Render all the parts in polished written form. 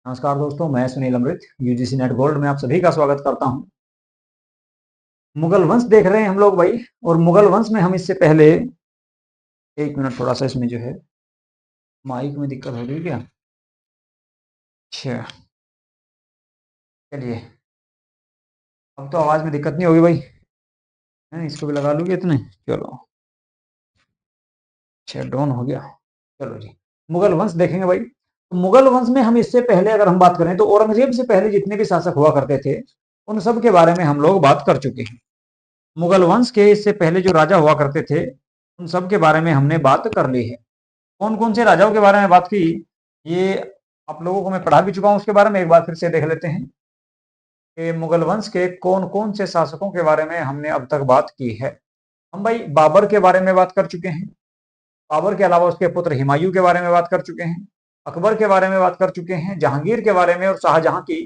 नमस्कार दोस्तों, मैं सुनील अमृत यूजीसी नेट गोल्ड में आप सभी का स्वागत करता हूं। मुगल वंश देख रहे हैं हम लोग भाई। और मुगल वंश में हम इससे पहले एक मिनट, थोड़ा सा इसमें जो है माइक में दिक्कत हो गई क्या? अच्छा, चलिए, अब तो आवाज में दिक्कत नहीं होगी भाई। इसको भी लगा लूंगी इतने। चलो, अच्छा, डाउन हो गया। चलो जी, मुगल वंश देखेंगे भाई। तो मुगल वंश में हम इससे पहले अगर हम बात करें तो औरंगजेब से पहले जितने भी शासक हुआ करते थे उन सब के बारे में हम लोग बात कर चुके हैं। मुगल वंश के इससे पहले जो राजा हुआ करते थे उन सब के बारे में हमने बात कर ली है। कौन कौन से राजाओं के बारे में बात की, ये आप लोगों को मैं पढ़ा भी चुका हूं। उसके बारे में एक बार फिर से देख लेते हैं कि मुगल वंश के कौन कौन से शासकों के बारे में हमने अब तक बात की है। हम भाई बाबर के बारे में बात कर चुके हैं। बाबर के अलावा उसके पुत्र हुमायूं के बारे में बात कर चुके हैं। अकबर के बारे में बात कर चुके हैं। जहांगीर के बारे में और शाहजहां के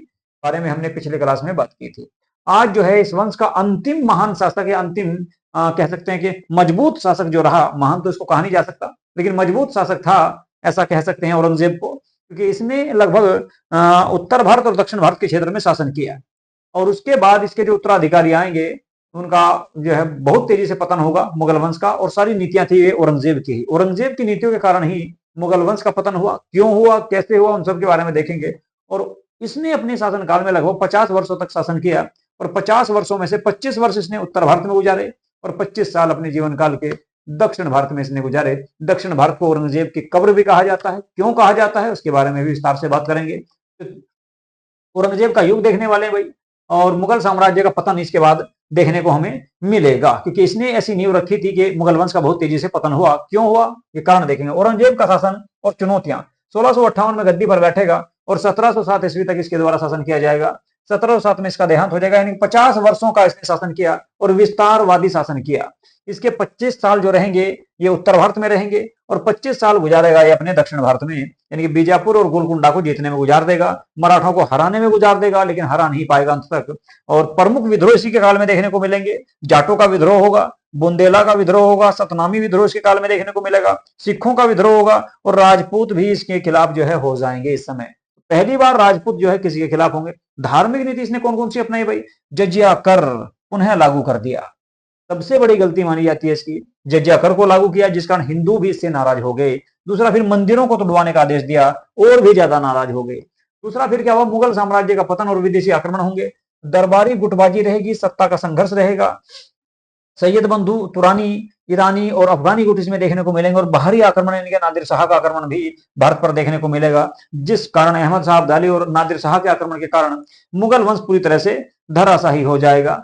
बारे में हमने पिछले क्लास में बात की थी। आज जो है इस वंश का अंतिम महान शासक या अंतिम कह सकते हैं कि मजबूत शासक जो रहा, महान तो इसको कहा नहीं जा सकता लेकिन मजबूत शासक था, ऐसा कह सकते हैं औरंगजेब को, क्योंकि इसने लगभग उत्तर भारत और दक्षिण भारत के क्षेत्र में शासन किया। और उसके बाद इसके जो उत्तराधिकारी आएंगे उनका जो है बहुत तेजी से पतन होगा मुगल वंश का। और सारी नीतियां थी ये औरंगजेब की ही, औरंगजेब की नीतियों के कारण ही मुगल वंश का पतन हुआ। क्यों हुआ, कैसे हुआ, उन सब के बारे में देखेंगे। और इसने अपने शासनकाल में लगभग 50 वर्षों तक शासन किया। और 50 वर्षों में से 25 वर्ष इसने उत्तर भारत में गुजारे और 25 साल अपने जीवन काल के दक्षिण भारत में इसने गुजारे। दक्षिण भारत को औरंगजेब की कब्र भी कहा जाता है। क्यों कहा जाता है उसके बारे में भी विस्तार से बात करेंगे। औरंगजेब का युग देखने वाले भाई, और मुगल साम्राज्य का पतन इसके बाद देखने को हमें मिलेगा, क्योंकि इसने ऐसी नींव रखी थी कि मुगल वंश का बहुत तेजी से पतन हुआ। क्यों हुआ, ये कारण देखेंगे। औरंगजेब का शासन और चुनौतियां। 1658 में गद्दी पर बैठेगा और 1707 ईस्वी तक इसके द्वारा शासन किया जाएगा। 1707 में इसका देहांत हो जाएगा, यानी 50 वर्षों का इसने शासन किया और विस्तारवादी शासन किया। इसके 25 साल जो रहेंगे ये उत्तर भारत में रहेंगे और 25 साल गुजारेगा ये अपने दक्षिण भारत में, यानी कि बीजापुर और गोलकुंडा को जीतने में गुजार देगा, मराठों को हराने में गुजार देगा, लेकिन हरा नहीं पाएगा अंत तक। और प्रमुख विद्रोह इसी के काल में देखने को मिलेंगे। जाटों का विद्रोह होगा, बुंदेला का विद्रोह होगा, सतनामी विद्रोह इसके काल में देखने को मिलेगा, सिखों का विद्रोह होगा और राजपूत भी इसके खिलाफ जो है हो जाएंगे। इस समय पहली बार राजपूत जो है किसी के खिलाफ होंगे। धार्मिक नीति इसने कौन कौन सी अपनाई भाई? जजिया कर उन्हें लागू कर दिया। सबसे बड़ी गलती मानी जाती है इसकी, जजिया कर को लागू किया जिस कारण हिंदू भी इससे नाराज हो गए। दूसरा, फिर मंदिरों को तोड़वाने का आदेश दिया और भी ज्यादा नाराज हो गए। दूसरा, फिर क्या हुआ, मुगल साम्राज्य का पतन और विदेशी आक्रमण होंगे। दरबारी गुटबाजी रहेगी, सत्ता का संघर्ष रहेगा। सैयद बंधु, तुरानी, ईरानी और अफगानी गुट इसमें देखने को मिलेंगे। और बाहरी आक्रमण यानी कि नादिर शाह का आक्रमण भी भारत पर देखने को मिलेगा, जिस कारण अहमद शाह अब्दाली और नादिर शाह के आक्रमण के कारण मुगल वंश पूरी तरह से धराशाही हो जाएगा।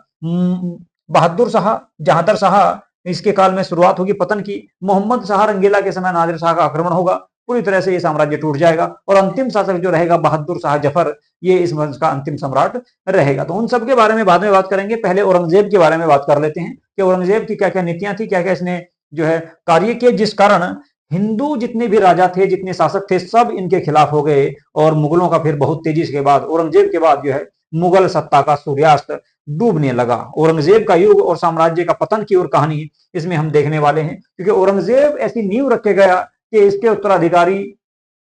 बहादुर शाह, जहादर शाह इसके काल में शुरुआत होगी पतन की। मोहम्मद शाह रंगीला के समय नादिर शाह का आक्रमण होगा, पूरी तरह से ये साम्राज्य टूट जाएगा। और अंतिम शासक जो रहेगा बहादुर शाह जफर, ये इस वंश का अंतिम सम्राट रहेगा। तो उन सब के बारे में बाद में बात करेंगे। पहले औरंगजेब के बारे में बात कर लेते हैं कि औरंगजेब की क्या क्या नीतियां थी, क्या क्या इसने जो है कार्य किए, जिस कारण हिंदू जितने भी राजा थे, जितने शासक थे, सब इनके खिलाफ हो गए। और मुगलों का फिर बहुत तेजी के बाद, औरंगजेब के बाद जो है मुगल सत्ता का सूर्यास्त डूबने लगा। औरंगजेब का युग और साम्राज्य का पतन की और कहानी इसमें हम देखने वाले हैं, क्योंकि औरंगजेब ऐसी नींव रखे गया कि इसके उत्तराधिकारी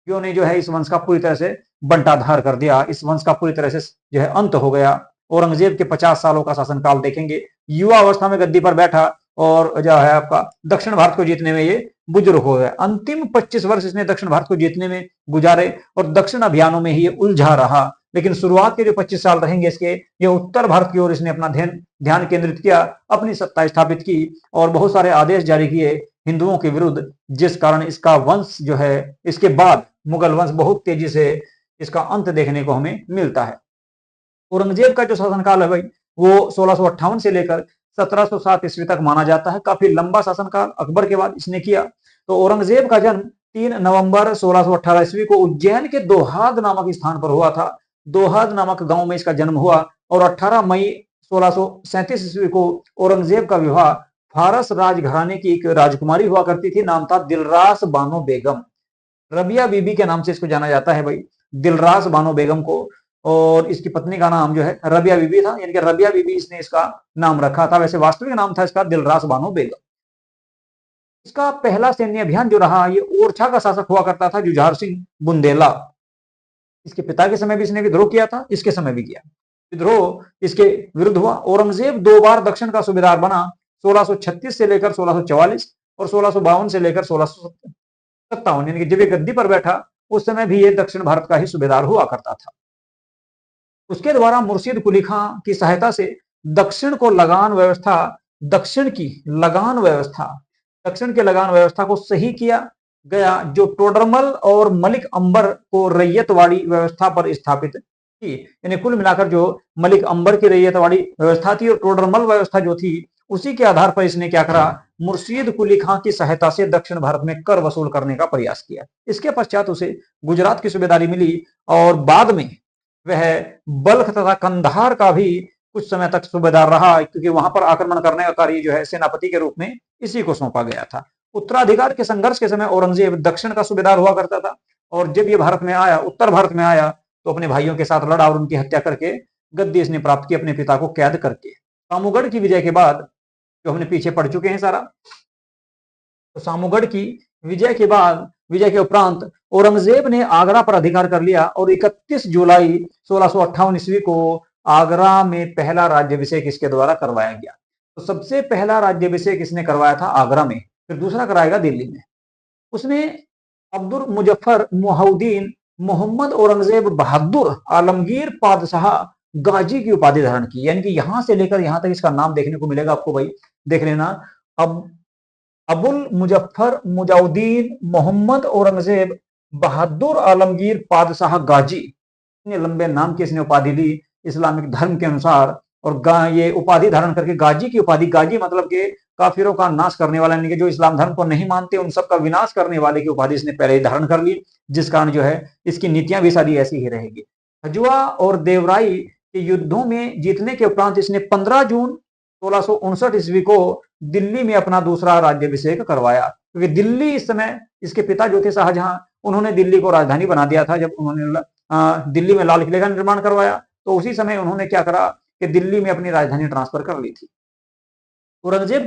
ने जो है इस वंश का पूरी तरह से बंटाधार कर दिया। इस वंश का पूरी तरह से जो है अंत हो गया। औरंगजेब के 50 सालों का शासनकाल देखेंगे। युवा अवस्था में गद्दी पर बैठा और जो है आपका दक्षिण भारत को जीतने में ये बुजुर्ग हो गया। अंतिम 25 वर्ष इसने दक्षिण भारत को जीतने में गुजारे और दक्षिण अभियानों में ही ये उलझा रहा। लेकिन शुरुआत के जो 25 साल रहेंगे इसके, ये उत्तर भारत की ओर इसने अपना ध्यान केंद्रित किया, अपनी सत्ता स्थापित की और बहुत सारे आदेश जारी किए हिंदुओं के विरुद्ध, जिस कारण इसका वंश जो है, इसके बाद मुगल वंश बहुत तेजी से इसका अंत देखने को हमें मिलता है। औरंगजेब का जो शासनकाल है भाई, वो 1658 से लेकर 1707 ईस्वी तक माना जाता है। काफी लंबा शासनकाल अकबर के बाद इसने किया। तो औरंगजेब का जन्म 3 नवंबर 1618 ईस्वी को उज्जैन के दोहाद नामक स्थान पर हुआ था। दोहाद नामक गांव में इसका जन्म हुआ और 18 मई 1637 ईस्वी को औरंगजेब का विवाह फारस राजघराने की एक राजकुमारी हुआ करती थी, नाम था दिलरास बानो बेगम। रबिया बीबी के नाम से इसको जाना जाता है भाई, दिलरास बानो बेगम को। और इसकी पत्नी का नाम जो है रबिया बीबी था, यानी कि रबिया बीबी इसने इसका नाम रखा था। वैसे वास्तविक नाम था इसका दिलरास बानो बेगम। इसका पहला सैन्य अभियान जो रहा, ये ओरछा का शासक हुआ करता था जुझार सिंह बुंदेला। इसके पिता के समय भी इसने विद्रोह किया था, इसके समय भी किया। विद्रोह इसके विरुद्ध हुआ। औरंगजेब 2 बार दक्षिण का सूबेदार बना, 1636 से लेकर 1644 और 1652 से लेकर 1657, यानी कि जब ये गद्दी पर बैठा उस समय भी ये दक्षिण भारत का ही सूबेदार हुआ करता था। उसके द्वारा मुर्शीद कुली खां की सहायता से दक्षिण को लगान व्यवस्था दक्षिण की लगान व्यवस्था दक्षिण के लगान व्यवस्था को सही किया गया, जो टोडरमल और मलिक अंबर को रैयतवाड़ी व्यवस्था पर स्थापित थी। यानी कुल मिलाकर जो मलिक अंबर की रैयतवाड़ी व्यवस्था थी और टोडरमल व्यवस्था जो थी, उसी के आधार पर इसने क्या करा, मुर्शीद कुली खां की सहायता से दक्षिण भारत में कर वसूल करने का प्रयास किया। इसके पश्चात उसे गुजरात की सूबेदारी मिली और बाद में वह बल्ख तथा कंधार का भी कुछ समय तक सूबेदार रहा, क्योंकि वहां पर आक्रमण करने का कार्य जो है सेनापति के रूप में इसी को सौंपा गया था। उत्तराधिकार के संघर्ष के समय औरंगजेब दक्षिण का सूबेदार हुआ करता था और जब ये भारत में आया, उत्तर भारत में आया, तो अपने भाइयों के साथ लड़ा और उनकी हत्या करके गद्दी इसने प्राप्त की, अपने पिता को कैद करके। सामूगढ़ की विजय के बाद, जो हमने पीछे पढ़ चुके हैं सारा, तो सामूगढ़ की विजय के उपरांत औरंगजेब ने आगरा पर अधिकार कर लिया और 31 जुलाई 1658 ईस्वी को आगरा में पहला राज्याभिषेक इसके द्वारा करवाया गया। तो सबसे पहला राज्याभिषेक इसने करवाया था आगरा में, फिर दूसरा कराएगा दिल्ली में। उसने अब्दुल मुजफ्फर मुहउद्दीन मोहम्मद औरंगजेब बहादुर आलमगीर पादशाह गाजी की उपाधि धारण की। यानी कि यहां से लेकर यहां तक इसका नाम देखने को मिलेगा आपको, भाई देख लेना। अब अबुल मुजफ्फर मुजाउद्दीन मोहम्मद औरंगजेब बहादुर आलमगीर पादशाह गाजी, इतने लंबे नाम की इसने उपाधि ली इस्लामिक धर्म के अनुसार। और ये उपाधि धारण करके गाजी की उपाधि, गाजी मतलब के काफिरों का नाश करने वाला, यानी कि जो इस्लाम धर्म को नहीं मानते उन सबका विनाश करने वाले की उपाधि इसने पहले ही धारण कर ली, जिस कारण जो है इसकी नीतियां भी सारी ऐसी ही रहेगी। हजुआ और देवराई के युद्धों में जीतने के उपरांत इसने 15 जून 1659 ईस्वी को दिल्ली में अपना दूसरा राज्याभिषेक करवाया, क्योंकि दिल्ली इस समय इसके पिता जो थे शाहजहां, उन्होंने दिल्ली को राजधानी बना दिया था। जब उन्होंने दिल्ली में लाल किले का निर्माण करवाया तो उसी समय उन्होंने क्या करा कि दिल्ली में अपनी राजधानी ट्रांसफर कर ली थी। औरंगजेब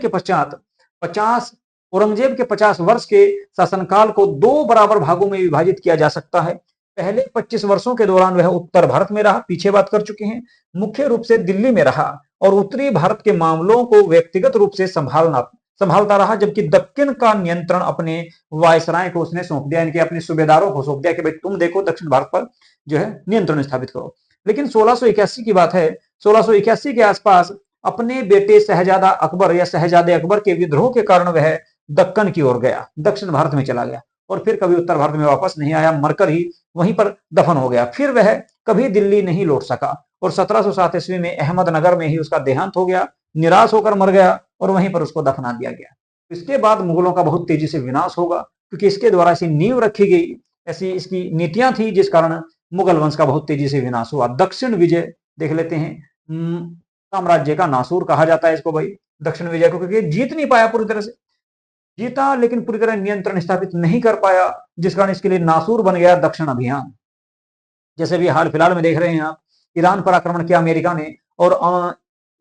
के 50 वर्ष के शासनकाल को 2 बराबर भागों में विभाजित किया जा सकता है। पहले 25 वर्षों के दौरान वह उत्तर भारत में रहा, पीछे बात कर चुके हैं, मुख्य रूप से दिल्ली में रहा और उत्तरी भारत के मामलों को व्यक्तिगत रूप से संभालता रहा, जबकि दक्षिण का नियंत्रण अपने वायसराय को उसने सौंप दिया, इनके अपने सूबेदारों को सौंप दिया कि भाई तुम देखो दक्षिण भारत पर जो है नियंत्रण स्थापित करो। लेकिन 1681 की बात है, 1681 के आसपास अपने बेटे शहजादा अकबर या शहजादे अकबर के विद्रोह के कारण वह दक्कन की ओर गया, दक्षिण भारत में चला गया और फिर कभी उत्तर भारत में वापस नहीं आया, मरकर ही वहीं पर दफन हो गया। फिर वह कभी दिल्ली नहीं लौट सका और 1707 ईस्वी में अहमदनगर में ही उसका देहांत हो गया, निराश होकर मर गया और वहीं पर उसको दफना दिया गया। इसके बाद मुगलों का बहुत तेजी से विनाश होगा, क्योंकि इसके द्वारा ऐसी नींव रखी गई, ऐसी इसकी नीतियां थी, जिस कारण मुगल वंश का बहुत तेजी से विनाश हुआ। दक्षिण विजय देख लेते हैं, साम्राज्य का नासूर कहा जाता है इसको, भाई दक्षिण विजय को, क्योंकि जीत नहीं पाया, पूरी तरह से जीता लेकिन पूरी तरह नियंत्रण स्थापित नहीं कर पाया, जिस कारण इसके लिए नासूर बन गया दक्षिण अभियान। जैसे भी हाल फिलहाल में देख रहे हैं आप, ईरान पर आक्रमण किया अमेरिका ने और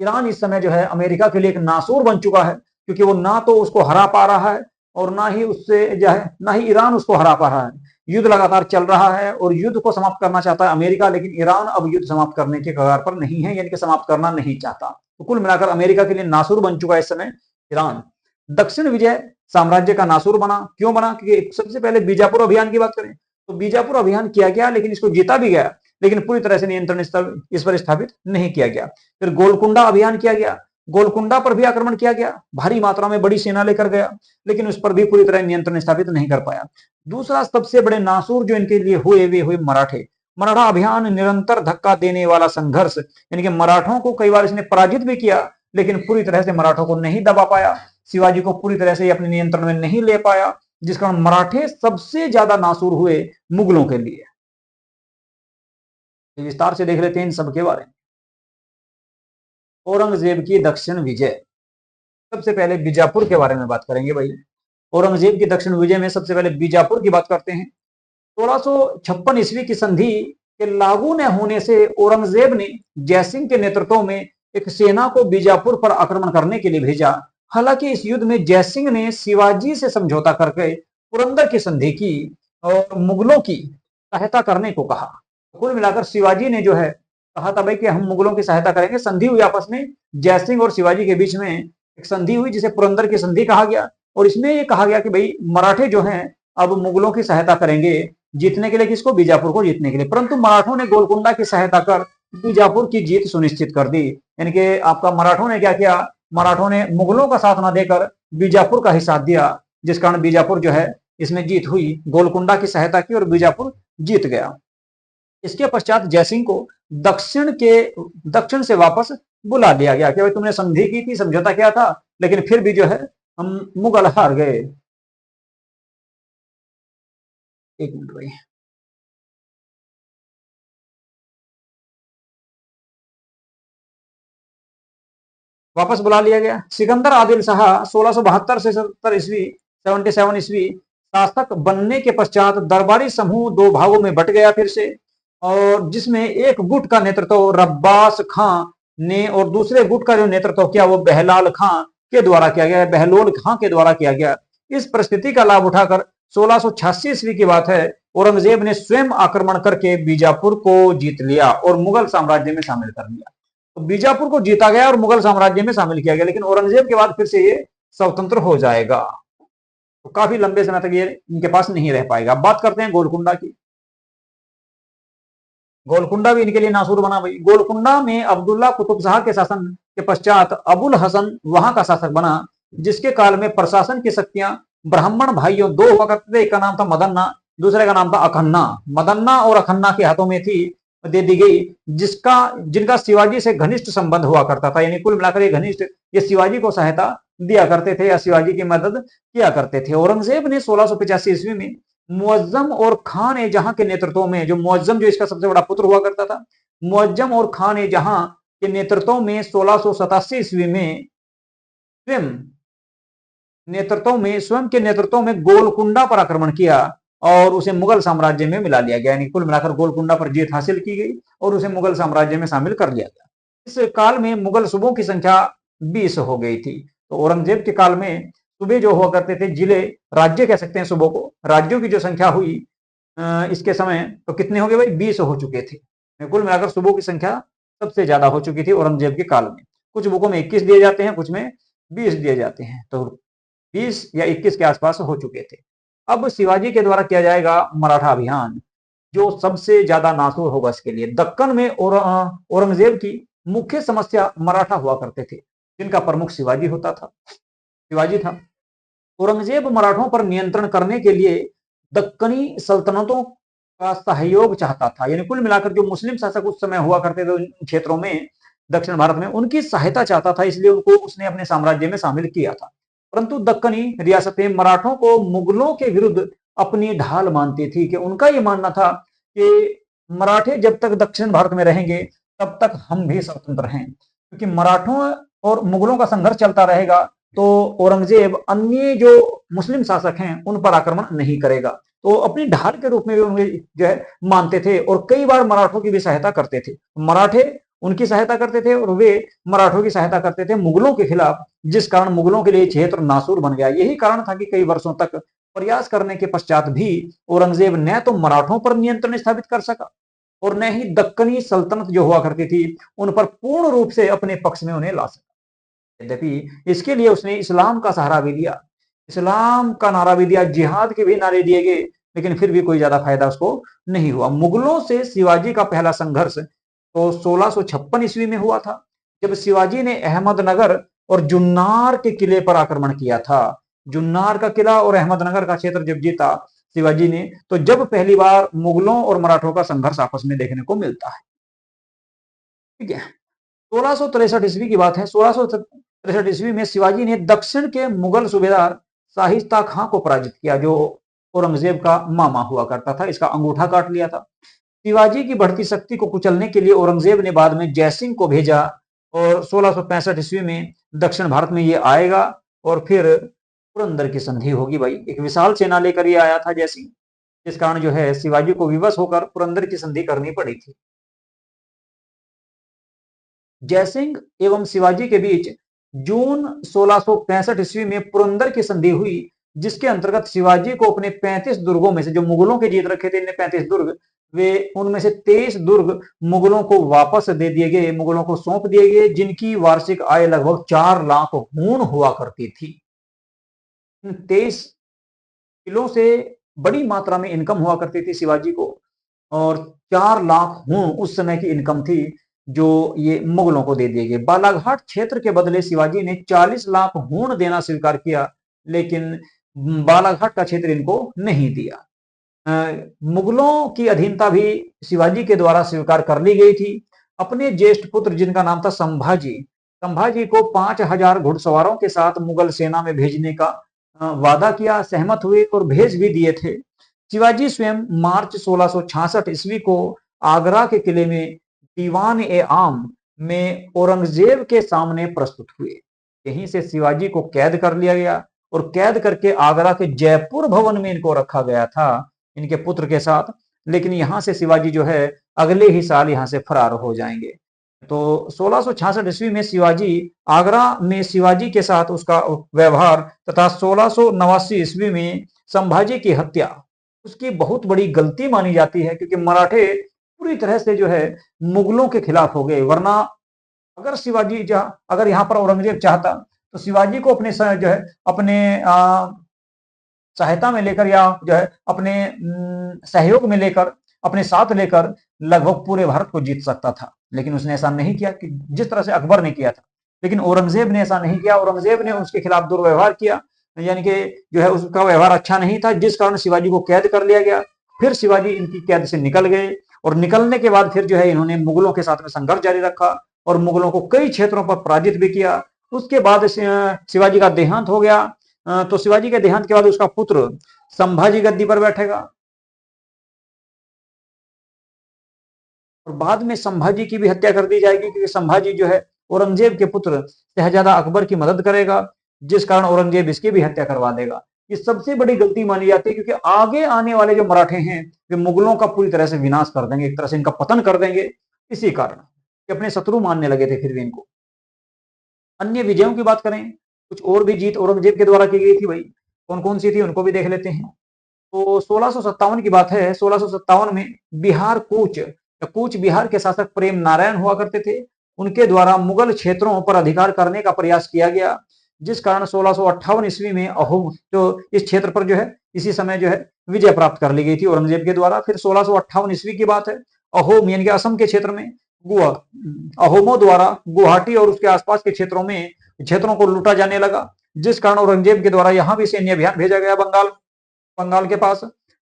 ईरान इस समय जो है अमेरिका के लिए एक नासूर बन चुका है, क्योंकि वो ना तो उसको हरा पा रहा है और ना ही उससे जो है ना ही ईरान उसको हरा पा रहा है। युद्ध लगातार चल रहा है और युद्ध को समाप्त करना चाहता है अमेरिका, लेकिन ईरान अब युद्ध समाप्त करने के कगार पर नहीं है, यानी कि समाप्त करना नहीं चाहता। तो कुल मिलाकर अमेरिका के लिए नासूर बन चुका है इस समय ईरान। दक्षिण विजय साम्राज्य का नासूर बना, क्यों बना? क्योंकि सबसे पहले बीजापुर अभियान की बात करें तो बीजापुर अभियान किया गया, लेकिन इसको जीता भी गया, लेकिन पूरी तरह से नियंत्रण इस पर स्थापित नहीं किया गया। फिर गोलकुंडा अभियान किया गया, गोलकुंडा पर भी आक्रमण किया गया, भारी मात्रा में बड़ी सेना लेकर गया, लेकिन उस पर भी पूरी तरह नियंत्रण स्थापित नहीं कर पाया। दूसरा सबसे बड़े नासूर जो इनके लिए हुए वे हुए मराठे। मराठा अभियान निरंतर धक्का देने वाला संघर्ष, यानी कि मराठों को कई बार इसने पराजित भी किया, लेकिन पूरी तरह से मराठों को नहीं दबा पाया, शिवाजी को पूरी तरह से अपने नियंत्रण में नहीं ले पाया, जिस कारण मराठे सबसे ज्यादा नासूर हुए मुगलों के लिए। विस्तार से देख लेते हैं इन सबके बारे में। औरंगजेब की दक्षिण विजय, सबसे पहले बीजापुर के बारे में बात करेंगे भाई। औरंगजेब की दक्षिण विजय में सबसे पहले बीजापुर की बात करते हैं। 1656 ईस्वी की संधि के लागू न होने से औरंगजेब ने जयसिंह के नेतृत्व में एक सेना को बीजापुर पर आक्रमण करने के लिए भेजा। हालांकि इस युद्ध में जयसिंह ने शिवाजी से समझौता करके पुरंदर की संधि की और मुगलों की सहायता करने को कहा। कुल मिलाकर शिवाजी ने जो है कहा था भाई कि हम मुगलों की सहायता करेंगे, संधि हुई आपस में जयसिंह और शिवाजी के बीच में, एक संधि हुई जिसे पुरंदर की संधि कहा गया। और इसमें ये कहा गया कि भाई मराठे जो हैं अब मुगलों की सहायता करेंगे जीतने के लिए, किसको, बीजापुर को जीतने के लिए। परंतु मराठों ने गोलकुंडा की सहायता कर बीजापुर की जीत सुनिश्चित कर दी। यानी कि आपका मराठों ने क्या किया, मराठों ने मुगलों का साथ न देकर बीजापुर का ही साथ दिया, जिस कारण बीजापुर जो है इसमें जीत हुई, गोलकुंडा की सहायता की और बीजापुर जीत गया। इसके पश्चात जयसिंह को दक्षिण से वापस बुला लिया गया कि भाई तुमने संधि की थी, समझौता किया था, लेकिन फिर भी जो है हम मुगल हार गए। एक मिनट भाई, वापस बुला लिया गया। सिकंदर आदिल शाह 1672 से 70 ईस्वी 77 ईस्वी शासक बनने के पश्चात दरबारी समूह दो भागों में बट गया फिर से, और जिसमें एक गुट का नेतृत्व रब्बास खां ने और दूसरे गुट का जो नेतृत्व किया वो बहलाल खां के द्वारा किया गया, बहलोल खां के द्वारा किया गया। इस परिस्थिति का लाभ उठाकर 1686 ईस्वी की बात है, औरंगजेब ने स्वयं आक्रमण करके बीजापुर को जीत लिया और मुगल साम्राज्य में शामिल कर लिया। तो बीजापुर को जीता गया और मुगल साम्राज्य में शामिल किया गया, लेकिन औरंगजेब के बाद फिर से ये स्वतंत्र हो जाएगा। तो काफी लंबे समय तक ये इनके पास नहीं रह पाएगा। बात करते हैं गोलकुंडा की। गोलकुंडा भी इनके लिए नासूर बना भाई। गोलकुंडा में अब्दुल्ला कुतुब शाह के शासन के पश्चात अबुल हसन वहां का शासक बना, जिसके काल में प्रशासन की शक्तियां ब्राह्मण भाइयों दो हुआ करते थे। एक का नाम था मदन्ना, दूसरे का नाम था अखन्ना। मदन्ना और अखन्ना के हाथों में थी, दे दी गई, जिनका शिवाजी से घनिष्ठ संबंध हुआ करता था। यानी कुल मिलाकर ये घनिष्ठ, ये शिवाजी को सहायता दिया करते थे या शिवाजी की मदद किया करते थे। औरंगजेब ने 1685 ईस्वी में मुअज्जम और खान ए जहां के नेतृत्व में, जो मुअज्जम जो इसका सबसे बड़ा पुत्र हुआ करता था, मुअज्जम और खान ए जहां के नेतृत्व में 1687 ईस्वी में स्वयं स्वयं के नेतृत्व में गोलकुंडा पर आक्रमण किया और उसे मुगल साम्राज्य में मिला लिया गया। यानी कुल मिलाकर गोलकुंडा पर जीत हासिल की गई और उसे मुगल साम्राज्य में शामिल कर लिया गया। इस काल में मुगल सूबों की संख्या 20 हो गई थी। तो औरंगजेब के काल में सूबे जो हुआ करते थे, जिले, राज्य कह सकते हैं सूबों को, राज्यों की जो संख्या हुई इसके समय तो कितने हो गए भाई, 20 हो चुके थे। कुल मिलाकर सूबों की संख्या सबसे ज्यादा हो चुकी थी औरंगजेब के काल में। कुछ बुकों में 21 दिए जाते हैं, कुछ में 20 दिए जाते हैं। तो 20 या 21 के आसपास हो चुके थे। अब शिवाजी के द्वारा किया जाएगा मराठा अभियान, जो सबसे ज्यादा नासूर होगा इसके लिए। दक्कन में औरंगजेब की मुख्य समस्या मराठा हुआ करते थे, जिनका प्रमुख शिवाजी था। औरंगजेब मराठों पर नियंत्रण करने के लिए दक्कनी सल्तनतों का सहयोग चाहता था। यानी कुल मिलाकर जो मुस्लिम शासक उस समय हुआ करते थे उन क्षेत्रों में, दक्षिण भारत में, उनकी सहायता चाहता था, इसलिए उनको उसने अपने साम्राज्य में शामिल किया था। परंतु दक्कनी रियासतें मराठों को मुगलों के विरुद्ध अपनी ढाल मानती थी, कि उनका यह मानना था कि मराठे जब तक दक्षिण भारत में रहेंगे तब तक हम भी स्वतंत्र हैं, क्योंकि मराठों और मुगलों का संघर्ष चलता रहेगा तो औरंगजेब अन्य जो मुस्लिम शासक हैं उन पर आक्रमण नहीं करेगा। तो अपनी ढाल के रूप में भी उन्हें जो है मानते थे और कई बार मराठों की भी सहायता करते थे। मराठे उनकी सहायता करते थे और वे मराठों की सहायता करते थे मुगलों के खिलाफ, जिस कारण मुगलों के लिए क्षेत्र नासूर बन गया। यही कारण था कि कई वर्षों तक प्रयास करने के पश्चात भी औरंगजेब न तो मराठों पर नियंत्रण स्थापित कर सका और न ही दक्कनी सल्तनत जो हुआ करती थी उन पर पूर्ण रूप से अपने पक्ष में उन्हें ला सका। यद्यपि इसके लिए उसने इस्लाम का सहारा भी लिया, इस्लाम का नारा भी दिया, जिहाद के भी नारे दिए गए, लेकिन फिर भी कोई ज्यादा फायदा उसको नहीं हुआ। मुगलों से शिवाजी का पहला संघर्ष तो 1656 ईस्वी में हुआ था, जब शिवाजी ने अहमदनगर और जुन्नार के किले पर आक्रमण किया था। जुन्नार का किला और अहमदनगर का क्षेत्र जब जीता शिवाजी ने, तो जब पहली बार मुगलों और मराठों का संघर्ष आपस में देखने को मिलता है। ठीक है, 1663 ईस्वी की बात है। 1663 ईस्वी में शिवाजी ने दक्षिण के मुगल सूबेदार शाहिस्ता खां को पराजित किया, जो औरंगजेब का मामा हुआ करता था, इसका अंगूठा काट लिया था। शिवाजी की बढ़ती शक्ति को कुचलने के लिए औरंगजेब ने बाद में जयसिंह को भेजा और 1665 ईस्वी में दक्षिण भारत में ये आएगा और फिर पुरंदर की संधि होगी भाई। एक विशाल सेना लेकर ये आया था जयसिंह, जिस कारण जो है शिवाजी को विवश होकर पुरंदर की संधि करनी पड़ी थी। जयसिंह एवं शिवाजी के बीच जून 1665 ईस्वी में पुरंदर की संधि हुई, जिसके अंतर्गत शिवाजी को अपने 35 दुर्गों में से, जो मुगलों के जीत रखे थे इनने 35 दुर्ग, वे उनमें से 23 दुर्ग मुगलों को वापस दे दिए गए, मुगलों को सौंप दिए गए, जिनकी वार्षिक आय लगभग 4 लाख हूण हुआ करती थी। 23 किलों से बड़ी मात्रा में इनकम हुआ करती थी शिवाजी को, और 4 लाख हूण उस समय की इनकम थी, जो ये मुगलों को दे दिए गए। बालाघाट क्षेत्र के बदले शिवाजी ने 40 लाख हूण देना स्वीकार किया, लेकिन बालाघाट का क्षेत्र इनको नहीं दिया। मुगलों की अधीनता भी शिवाजी के द्वारा स्वीकार कर ली गई थी। अपने ज्येष्ठ पुत्र, जिनका नाम था संभाजी, संभाजी को 5000 घुड़सवारों के साथ मुगल सेना में भेजने का वादा किया, सहमत हुए और भेज भी दिए थे। शिवाजी स्वयं मार्च 1666 ईस्वी को आगरा के किले में दीवान ए आम में औरंगजेब के सामने प्रस्तुत हुए। यहीं से शिवाजी को कैद कर लिया गया और कैद करके आगरा के जयपुर भवन में इनको रखा गया था, इनके पुत्र के साथ। लेकिन यहां से शिवाजी जो है अगले ही साल यहां से फरार हो जाएंगे। तो 1666 ईस्वी में शिवाजी आगरा में शिवाजी के साथ उसका व्यवहार तथा 1689 ईस्वी में संभाजी की हत्या उसकी बहुत बड़ी गलती मानी जाती है, क्योंकि मराठे पूरी तरह से जो है मुगलों के खिलाफ हो गए। वरना अगर शिवाजी अगर यहाँ पर औरंगजेब चाहता तो शिवाजी को अपने जो है अपने सहायता में लेकर, या जो है अपने सहयोग में लेकर, अपने साथ लेकर लगभग पूरे भारत को जीत सकता था। लेकिन उसने ऐसा नहीं किया, कि जिस तरह से अकबर ने किया था। लेकिन औरंगजेब ने ऐसा नहीं किया। औरंगजेब ने उसके खिलाफ दुर्व्यवहार किया, यानी कि जो है उसका व्यवहार अच्छा नहीं था, जिस कारण शिवाजी को कैद कर लिया गया। फिर शिवाजी इनकी कैद से निकल गए, और निकलने के बाद फिर जो है इन्होंने मुगलों के साथ में संघर्ष जारी रखा और मुगलों को कई क्षेत्रों पर पराजित भी किया। उसके बाद शिवाजी का देहांत हो गया। तो शिवाजी के देहांत के बाद उसका पुत्र संभाजी गद्दी पर बैठेगा, और बाद में संभाजी की भी हत्या कर दी जाएगी, क्योंकि संभाजी जो है औरंगजेब के पुत्र शहजादा अकबर की मदद करेगा, जिस कारण औरंगजेब इसकी भी हत्या करवा देगा। ये सबसे बड़ी गलती मानी जाती है, क्योंकि आगे आने वाले जो मराठे हैं वे मुगलों का पूरी तरह से विनाश कर देंगे, एक तरह से इनका पतन कर देंगे। इसी कारण कि अपने शत्रु मानने लगे थे फिर भी इनको। अन्य विजयों की बात करें, कुछ और भी जीत औरंगजेब के द्वारा की गई थी भाई, कौन कौन सी थी उनको भी देख लेते हैं। तो 1657 की बात है। 1657 में बिहार कूच या कूच बिहार के शासक प्रेम नारायण हुआ करते थे। उनके द्वारा मुगल क्षेत्रों पर अधिकार करने का प्रयास किया गया, जिस कारण 1658 ईस्वी में अहोम जो इस क्षेत्र पर जो है इसी समय जो है विजय प्राप्त कर ली गई थी औरंगजेब के द्वारा। फिर 1658 ईस्वी की बात है। अहोम यानी कि असम के क्षेत्र में अहोमों द्वारा गुवाहाटी और उसके आसपास के क्षेत्रों को लूटा जाने लगा, जिस कारण औरंगजेब के द्वारा यहां भी सैन्य अभियान भेजा गया बंगाल के पास।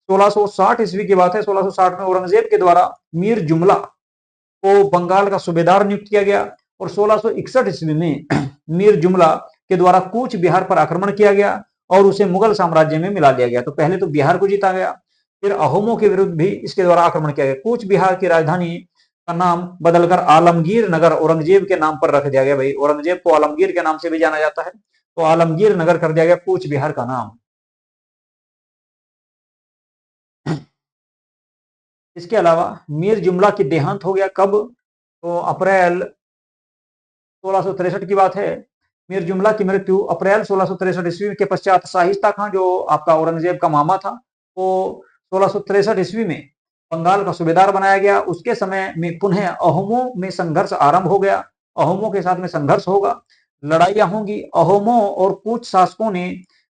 1660 ईस्वी की बात है। 1660 में औरंगजेब के द्वारा मीर जुमला को बंगाल का सूबेदार नियुक्त किया गया, और 1661 ईस्वी में मीर जुमला के द्वारा कूच बिहार पर आक्रमण किया गया और उसे मुगल साम्राज्य में मिला लिया गया। तो पहले तो बिहार को जीता गया, फिर अहोमों के विरुद्ध भी इसके द्वारा आक्रमण किया गया। कूच बिहार की राजधानी का नाम बदलकर आलमगीर नगर औरंगजेब के नाम पर रख दिया गया। भाई औरंगजेब को आलमगीर के नाम से भी जाना जाता है, तो आलमगीर नगर कर दिया गया कूच बिहार का नाम। इसके अलावा मीर जुमला की देहांत हो गया कब? तो अप्रैल 1663 की बात है। मीर जुमला की मृत्यु अप्रैल 1663 ईस्वी के पश्चात शाहिस्ता खां, जो आपका औरंगजेब का मामा था, वो 1663 ईस्वी में बंगाल का सूबेदार बनाया गया। उसके समय में पुनः अहोमों में संघर्ष आरंभ हो गया। अहोमों के साथ में संघर्ष होगा, लड़ाइयां होंगी। अहोमों और कूच शासकों ने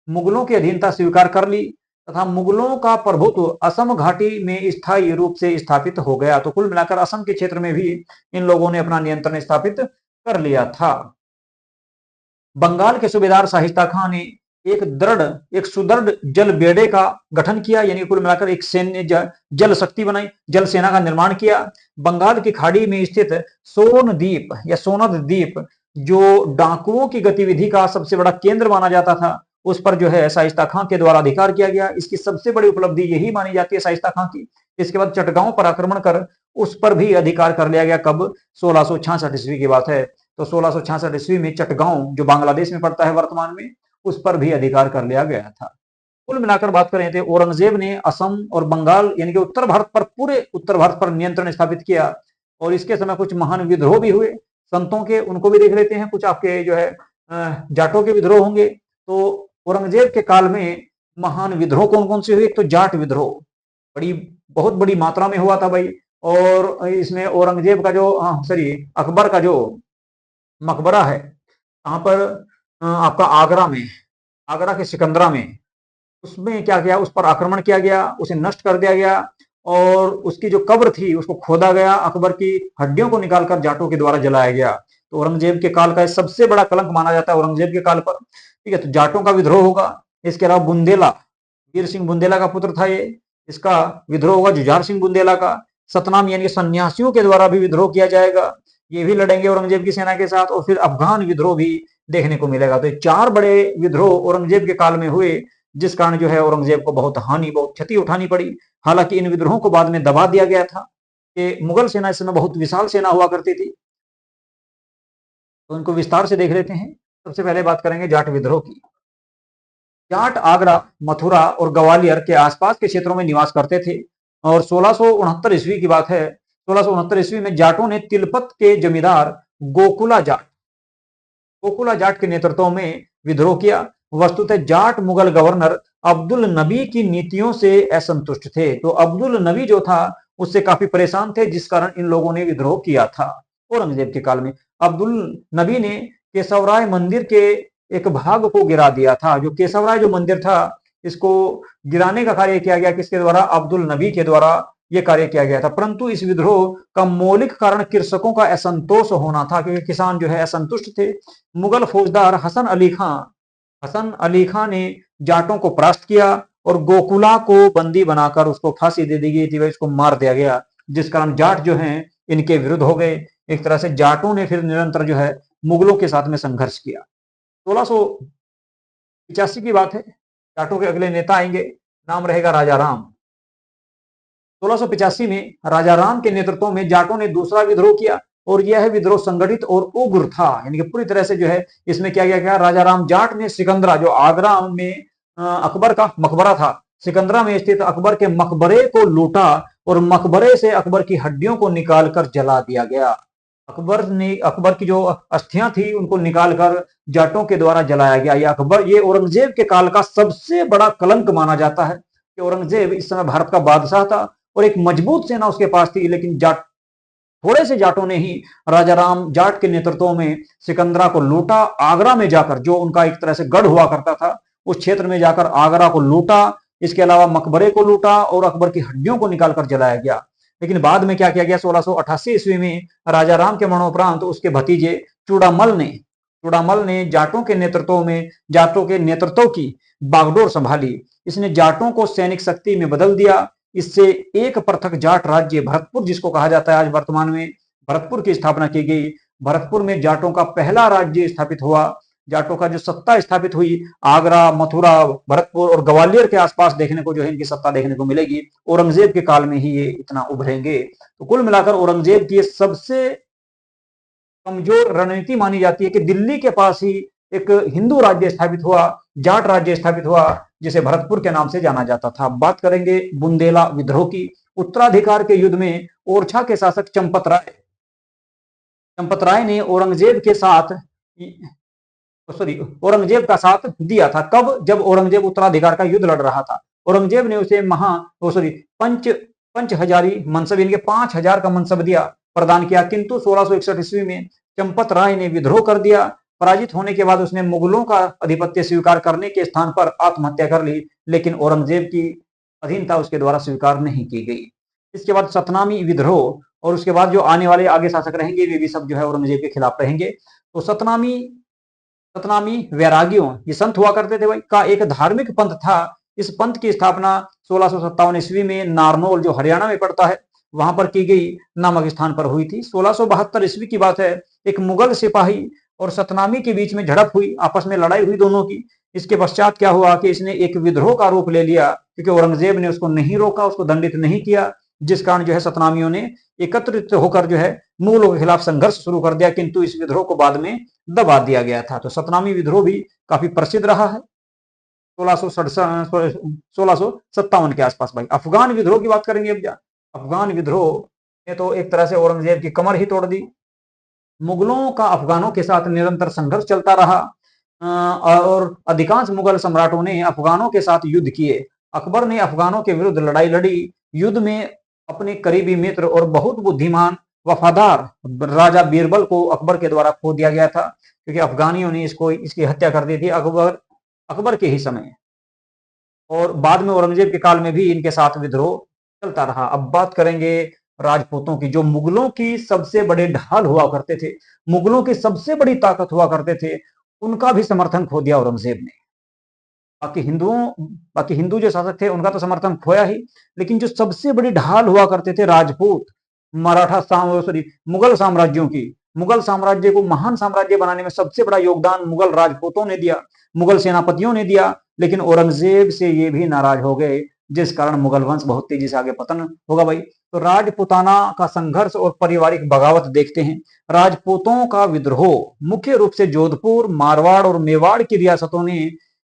मुगलों की अधीनता स्वीकार कर ली तथा मुगलों का प्रभुत्व असम घाटी में स्थायी रूप से स्थापित हो गया। तो कुल मिलाकर असम के क्षेत्र में भी इन लोगों ने अपना नियंत्रण स्थापित कर लिया था। बंगाल के सूबेदार शाहिस्ता खां ने एक सुदृढ़ जल बेड़े का गठन किया, यानी कुल मिलाकर एक सैन्य जल शक्ति बनाई, जल सेना का निर्माण किया। बंगाल की खाड़ी में स्थित सोनद्वीप या सोनद द्वीप, जो डाकुओं की गतिविधि का सबसे बड़ा केंद्र माना जाता था, उस पर जो है शाइस्ता खां के द्वारा अधिकार किया गया। इसकी सबसे बड़ी उपलब्धि यही मानी जाती है शाइस्ता खां की। इसके बाद चटगांव पर आक्रमण कर उस पर भी अधिकार कर लिया गया। कब? 1666 ईस्वी की बात है। तो 1666 ईस्वी में चटगांव, जो बांग्लादेश में पड़ता है वर्तमान में, उस पर भी अधिकार कर लिया गया था। कुल मिलाकर बात करें तो औरंगजेब ने असम और बंगाल यानी कि पूरे उत्तर भारत पर नियंत्रण स्थापित किया, और इसके समय कुछ महान विद्रोह भी हुए संतों के, उनको भी देख लेते हैं। कुछ आपके जो है जाटों के विद्रोह होंगे। तो औरंगजेब के काल में महान विद्रोह कौन कौन से हुए? एक तो जाट विद्रोह, बड़ी बहुत बड़ी मात्रा में हुआ था भाई। और इसमें औरंगजेब का जो सॉरी अकबर का जो मकबरा है कहाँ पर, आपका आगरा में, आगरा के सिकंदरा में, उसमें क्या किया, उस पर आक्रमण किया गया, उसे नष्ट कर दिया गया और उसकी जो कब्र थी उसको खोदा गया, अकबर की हड्डियों को निकालकर जाटों के द्वारा जलाया गया। तो औरंगजेब के काल का सबसे बड़ा कलंक माना जाता है औरंगजेब के काल पर। ठीक है, तो जाटों का विद्रोह होगा। इसके अलावा बुंदेला, वीर सिंह बुंदेला का पुत्र था ये, इसका विद्रोह होगा। जुझार सिंह बुंदेला का सतनाम यानी सन्यासियों के द्वारा भी विद्रोह किया जाएगा, ये भी लड़ेंगे औरंगजेब की सेना के साथ। और फिर अफगान विद्रोह भी देखने को मिलेगा। तो चार बड़े विद्रोह औरंगजेब के काल में हुए, जिस कारण जो है औरंगजेब को बहुत हानि, बहुत क्षति उठानी पड़ी। हालांकि इन विद्रोहों को बाद में दबा दिया गया था कि मुगल सेना इस समय बहुत विशाल सेना हुआ करती थी। तो इनको विस्तार से देख लेते हैं। सबसे पहले बात करेंगे जाट विद्रोह की। जाट आगरा, मथुरा और ग्वालियर के आसपास के क्षेत्रों में निवास करते थे और 1669 ईस्वी की बात है। 1669 ईस्वी में जाटों ने तिलपत के जमींदार गोकुला जाट के नेतृत्व में विद्रोह किया। वस्तुतः जाट मुगल गवर्नर अब्दुल नबी की नीतियों से असंतुष्ट थे। तो अब्दुल नबी जो था उससे काफी परेशान थे, जिस कारण इन लोगों ने विद्रोह किया था औरंगजेब के काल में। अब्दुल नबी ने केशवराय मंदिर के एक भाग को गिरा दिया था। जो केशवराय जो मंदिर था, इसको गिराने का कार्य किया गया, किसके द्वारा? अब्दुल नबी के द्वारा यह कार्य किया गया था। परंतु इस विद्रोह का मौलिक कारण कृषकों का असंतोष होना था, क्योंकि किसान जो है असंतुष्ट थे। मुगल फौजदार हसन अली खां ने जाटों को परास्त किया और गोकुला को बंदी बनाकर उसको फांसी दे दी गई थी, वह इसको मार दिया गया, जिस कारण जाट जो हैं इनके विरुद्ध हो गए। एक तरह से जाटों ने फिर निरंतर जो है मुगलों के साथ में संघर्ष किया। 1685 की बात है। जाटों के अगले नेता आएंगे, नाम रहेगा राजा राम। 1685 में राजा राम के नेतृत्व में जाटों ने दूसरा विद्रोह किया और यह विद्रोह संगठित और उग्र था, यानी कि पूरी तरह से जो है इसमें क्या किया गया, राजा राम जाट ने सिकंदरा, जो आगरा में अकबर का मकबरा था, सिकंदरा में स्थित अकबर के मकबरे को लूटा और मकबरे से अकबर की हड्डियों को निकालकर जला दिया गया। अकबर की जो अस्थियां थी उनको निकालकर जाटों के द्वारा जलाया गया। ये औरंगजेब के काल का सबसे बड़ा कलंक माना जाता है कि औरंगजेब इस समय भारत का बादशाह था और एक मजबूत सेना उसके पास थी, लेकिन थोड़े से जाटों ने ही राजा राम जाट के नेतृत्व में सिकंदरा को लूटा। आगरा में जाकर, जो उनका एक तरह से गढ़ हुआ करता था, उस क्षेत्र में जाकर आगरा को लूटा। इसके अलावा मकबरे को लूटा और अकबर की हड्डियों को निकालकर जलाया गया। लेकिन बाद में क्या किया गया, 1688 ईस्वी में राजा राम के मरणोपरांत उसके भतीजे चूड़ामल ने जाटों के नेतृत्व की बागडोर संभाली। इसने जाटों को सैनिक शक्ति में बदल दिया। इससे एक पृथक जाट राज्य भरतपुर, जिसको कहा जाता है आज वर्तमान में, भरतपुर की स्थापना की गई। भरतपुर में जाटों का पहला राज्य स्थापित हुआ। जाटों का जो सत्ता स्थापित हुई, आगरा, मथुरा, भरतपुर और ग्वालियर के आसपास देखने को जो है इनकी सत्ता देखने को मिलेगी। औरंगजेब के काल में ही ये इतना उभरेंगे। तो कुल मिलाकर औरंगजेब की सबसे कमजोर रणनीति मानी जाती है कि दिल्ली के पास ही एक हिंदू राज्य स्थापित हुआ, जाट राज्य स्थापित हुआ, जिसे भरतपुर के नाम से जाना जाता था। बात करेंगे बुंदेला विद्रोह की। उत्तराधिकार के युद्ध में ओरछा के शासक चंपत राय ने औरंगजेब का साथ दिया था। कब? जब औरंगजेब उत्तराधिकार का युद्ध लड़ रहा था। औरंगजेब ने उसे पंच हजारी मनसब, यानी 5000 का मनसब दिया, प्रदान किया। किंतु 1661 ईस्वी में चंपत राय ने विद्रोह कर दिया। पराजित होने के बाद उसने मुगलों का आधिपत्य स्वीकार करने के स्थान पर आत्महत्या कर ली, लेकिन औरंगजेब की अधीनता उसके द्वारा स्वीकार नहीं की गई। इसके बाद सतनामी विद्रोह, और उसके बाद जो आने वाले आगे शासक रहेंगे वे भी सब जो है औरंगजेब के खिलाफ रहेंगे। तो सतनामी वैरागियों, ये संत हुआ करते थे भाई, का एक धार्मिक पंथ था। इस पंथ की स्थापना 1657 ईस्वी में नारनौल, जो हरियाणा में पड़ता है, वहां पर की गई नामक स्थान पर हुई थी। 1672 ईस्वी की बात है। एक मुगल सिपाही और सतनामी के बीच में झड़प हुई, आपस में लड़ाई हुई दोनों की। इसके पश्चात क्या हुआ कि इसने एक विद्रोह का रूप ले लिया, क्योंकि औरंगजेब ने उसको नहीं रोका, उसको दंडित नहीं किया, जिस कारण जो है सतनामियों ने एकत्रित होकर जो है मुगलों के खिलाफ संघर्ष शुरू कर दिया। किंतु इस विद्रोह को बाद में दबा दिया गया था। तो सतनामी विद्रोह भी काफी प्रसिद्ध रहा है 1657 के आसपास। भाई अफगान विद्रोह की बात करेंगे अब। अफगान विद्रोह ने तो एक तरह से औरंगजेब की कमर ही तोड़ दी। मुगलों का अफगानों के साथ निरंतर संघर्ष चलता रहा और अधिकांश मुगल सम्राटों ने अफगानों के साथ युद्ध किए। अकबर ने अफगानों के विरुद्ध लड़ाई लड़ी, युद्ध में अपने करीबी मित्र और बहुत बुद्धिमान वफादार राजा बीरबल को अकबर के द्वारा खो दिया गया था, क्योंकि अफगानियों ने इसकी हत्या कर दी थी अकबर के ही समय। और बाद में औरंगजेब के काल में भी इनके साथ विद्रोह चलता रहा। अब बात करेंगे राजपूतों की, जो मुगलों की सबसे बड़े ढाल हुआ करते थे, मुगलों की सबसे बड़ी ताकत हुआ करते थे, उनका भी समर्थन खो दिया औरंगजेब ने। बाकी हिंदू जो शासक थे उनका तो समर्थन खोया ही, लेकिन जो सबसे बड़ी ढाल हुआ करते थे राजपूत, मुगल साम्राज्यों की, मुगल साम्राज्य को महान साम्राज्य बनाने में सबसे बड़ा योगदान मुगल राजपूतों ने दिया, मुगल सेनापतियों ने दिया। लेकिन औरंगजेब से ये भी नाराज हो गए, जिस कारण मुगल वंश बहुत तेजी से आगे पतन होगा भाई। तो राजपुताना का संघर्ष और पारिवारिक बगावत देखते हैं। राजपूतों का विद्रोह मुख्य रूप से जोधपुर, मारवाड़ और मेवाड़ की रियासतों ने,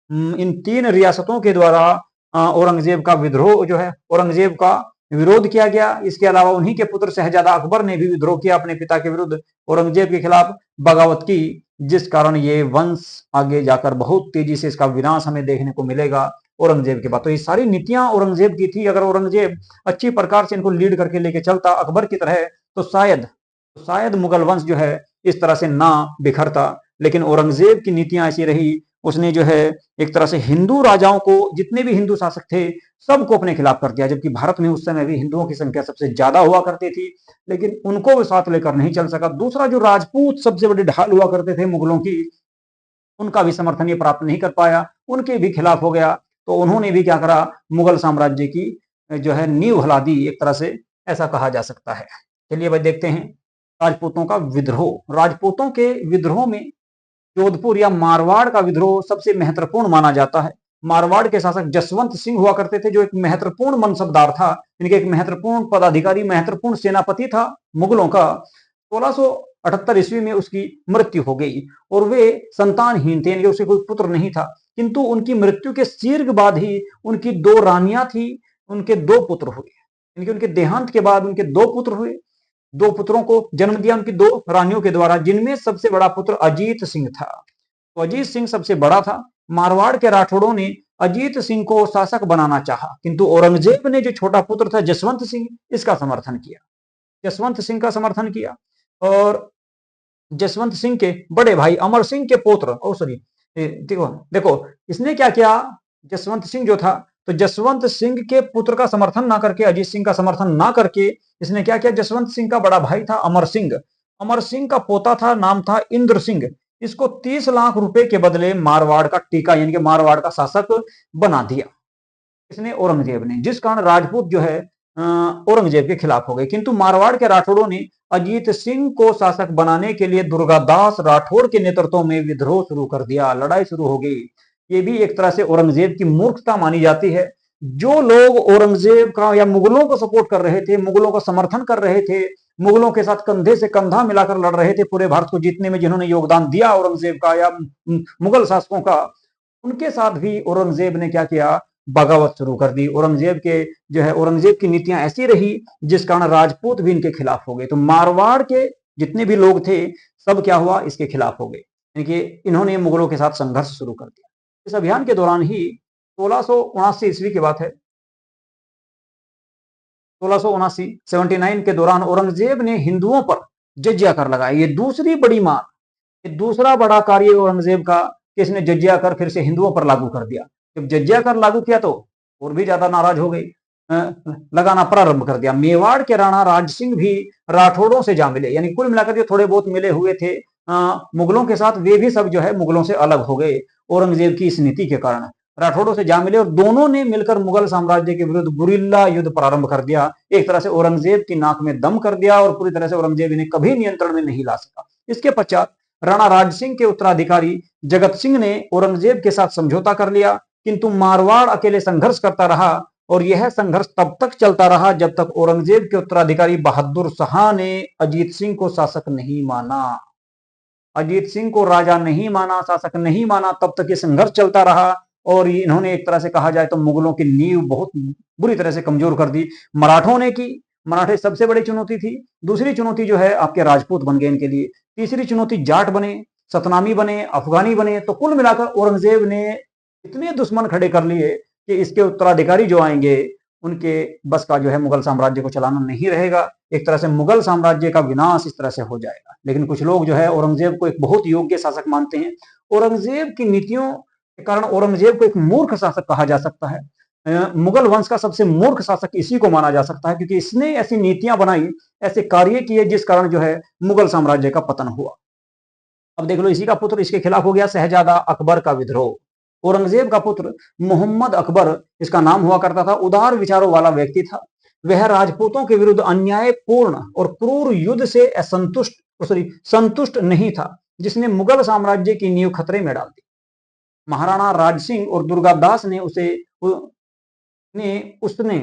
इन तीन रियासतों के द्वारा औरंगजेब का विद्रोह जो है, औरंगजेब का विरोध किया गया। इसके अलावा उन्हीं के पुत्र शहजादा अकबर ने भी विद्रोह किया, अपने पिता के विरुद्ध औरंगजेब के खिलाफ बगावत की, जिस कारण ये वंश आगे जाकर बहुत तेजी से इसका विनाश हमें देखने को मिलेगा औरंगजेब के बाद। तो ये सारी नीतियां औरंगजेब की थी। अगर औरंगजेब अच्छी प्रकार से इनको लीड करके लेके चलता अकबर की तरह, तो शायद मुगल वंश जो है इस तरह से ना बिखरता। लेकिन औरंगजेब की नीतियां ऐसी रही, उसने जो है एक तरह से हिंदू राजाओं को, जितने भी हिंदू शासक थे सबको अपने खिलाफ कर दिया। जबकि भारत में उस समय भी हिंदुओं की संख्या सबसे ज्यादा हुआ करती थी, लेकिन उनको भी साथ लेकर नहीं चल सका। दूसरा, जो राजपूत सबसे बड़ी ढाल हुआ करते थे मुगलों की, उनका भी समर्थन ये प्राप्त नहीं कर पाया, उनके भी खिलाफ हो गया। तो उन्होंने भी क्या करा, मुगल साम्राज्य की जो है नींव हिला दी, एक तरह से ऐसा कहा जा सकता है। चलिए भाई देखते हैं राजपूतों का विद्रोह। राजपूतों के विद्रोह में जोधपुर या मारवाड़ का विद्रोह सबसे महत्वपूर्ण माना जाता है। मारवाड़ के शासक जसवंत सिंह हुआ करते थे, जो एक महत्वपूर्ण मनसबदार था, इनके एक महत्वपूर्ण पदाधिकारी, महत्वपूर्ण सेनापति था मुगलों का। 1678 ईस्वी में उसकी मृत्यु हो गई और वे संतानहीन थे, यानी उसे कोई पुत्र नहीं था। किंतु उनकी मृत्यु के शीघ्र बाद ही उनकी दो रानियां थी, उनके दो पुत्र हुए, यानी उनके देहांत के बाद उनके दो पुत्र हुए। दो पुत्रों को जन्म दिया उनकी दो रानियों के द्वारा, जिनमें सबसे बड़ा पुत्र अजीत सिंह था। तो अजीत सिंह सबसे बड़ा था। मारवाड़ के राठौड़ों ने अजीत सिंह को शासक बनाना चाहा, किंतु औरंगजेब ने जो छोटा पुत्र था जसवंत सिंह, इसका समर्थन किया, जसवंत सिंह का समर्थन किया। और जसवंत सिंह के बड़े भाई अमर सिंह के पुत्र, देखो देखो इसने क्या किया, जसवंत सिंह जो था, तो जसवंत सिंह के पुत्र का समर्थन ना करके, अजीत सिंह का समर्थन ना करके, इसने क्या किया, जसवंत सिंह का बड़ा भाई था अमर सिंह, अमर सिंह का पोता था, नाम था इंद्र सिंह, इसको 30 लाख रुपए के बदले मारवाड़ का टीका यानी कि मारवाड़ का शासक बना दिया इसने, औरंगजेब ने, जिस कारण राजपूत जो है औरंगजेब के खिलाफ हो गए। किंतु मारवाड़ के राठौड़ों ने अजीत सिंह को शासक बनाने के लिए दुर्गादास राठौड़ के नेतृत्व में विद्रोह शुरू कर दिया, लड़ाई शुरू हो गई। ये भी एक तरह से औरंगजेब की मूर्खता मानी जाती है। जो लोग औरंगजेब का या मुगलों को सपोर्ट कर रहे थे, मुगलों का समर्थन कर रहे थे, मुगलों के साथ कंधे से कंधा मिलाकर लड़ रहे थे, पूरे भारत को जीतने में जिन्होंने योगदान दिया औरंगजेब का या मुगल शासकों का, उनके साथ भी औरंगजेब ने क्या किया, बगावत शुरू कर दी। औरंगजेब के जो है, औरंगजेब की नीतियां ऐसी रही जिस कारण राजपूत भी इनके खिलाफ हो गए। तो मारवाड़ के जितने भी लोग थे सब क्या हुआ, इसके खिलाफ हो गए, यानी कि इन्होंने मुगलों के साथ संघर्ष शुरू कर दिया। इस अभियान के दौरान ही 1679 ईस्वी की बात है, 1679 79 के दौरान औरंगजेब ने हिंदुओं पर जजिया कर लगाया। ये दूसरी बड़ी मार, ये दूसरा बड़ा कार्य औरंगजेब का कि इसने जजिया कर फिर से हिंदुओं पर लागू कर दिया। जब जजिया कर लागू किया तो और भी ज्यादा नाराज हो गई, लगाना प्रारंभ कर दिया। मेवाड़ के राणा राज सिंह भी राठौड़ों से जा मिले, यानी कुल मिलाकर जो थोड़े बहुत मिले हुए थे मुगलों के साथ, वे भी सब जो है मुगलों से अलग हो गए औरंगजेब की इस नीति के कारण। राठौड़ों से जा मिले और दोनों ने मिलकर मुगल साम्राज्य के विरुद्ध गुरिल्ला युद्ध प्रारंभ कर दिया। एक तरह से औरंगजेब की नाक में दम कर दिया और पूरी तरह से औरंगजेब इन्हें कभी नियंत्रण में नहीं ला सका। इसके पश्चात राणा राज सिंह के उत्तराधिकारी जगत सिंह ने औरंगजेब के साथ समझौता कर लिया, किंतु मारवाड़ अकेले संघर्ष करता रहा और यह संघर्ष तब तक चलता रहा जब तक औरंगजेब के उत्तराधिकारी बहादुर शाह ने अजीत सिंह को शासक नहीं माना, अजीत सिंह को राजा नहीं माना, शासक नहीं माना, तब तक ये संघर्ष चलता रहा। और इन्होंने एक तरह से कहा जाए तो मुगलों की नींव बहुत बुरी तरह से कमजोर कर दी। मराठों ने की, मराठे सबसे बड़ी चुनौती थी। दूसरी चुनौती जो है आपके राजपूत बन गए इनके लिए। तीसरी चुनौती जाट बने, सतनामी बने, अफगानी बने। तो कुल मिलाकर औरंगजेब ने इतने दुश्मन खड़े कर लिए कि इसके उत्तराधिकारी जो आएंगे उनके बस का जो है मुगल साम्राज्य को चलाना नहीं रहेगा। एक तरह से मुगल साम्राज्य का विनाश इस तरह से हो जाएगा। लेकिन कुछ लोग जो है औरंगजेब को एक बहुत योग्य शासक मानते हैं। औरंगजेब की नीतियों के कारण औरंगजेब को एक मूर्ख शासक कहा जा सकता है। मुगल वंश का सबसे मूर्ख शासक इसी को माना जा सकता है, क्योंकि इसने ऐसी नीतियां बनाई, ऐसे कार्य किए जिस कारण जो है मुगल साम्राज्य का पतन हुआ। अब देख लो, इसी का पुत्र इसके खिलाफ हो गया, शहजादा अकबर का विद्रोह। औरंगजेब का पुत्र मोहम्मद अकबर इसका नाम हुआ करता था, उदार विचारों वाला व्यक्ति था। वह राजपूतों के विरुद्ध अन्यायपूर्ण और क्रूर युद्ध से संतुष्ट नहीं था, जिसने मुगल साम्राज्य की नींव खतरे में डाल दी। महाराणा राज सिंह और दुर्गादास उसने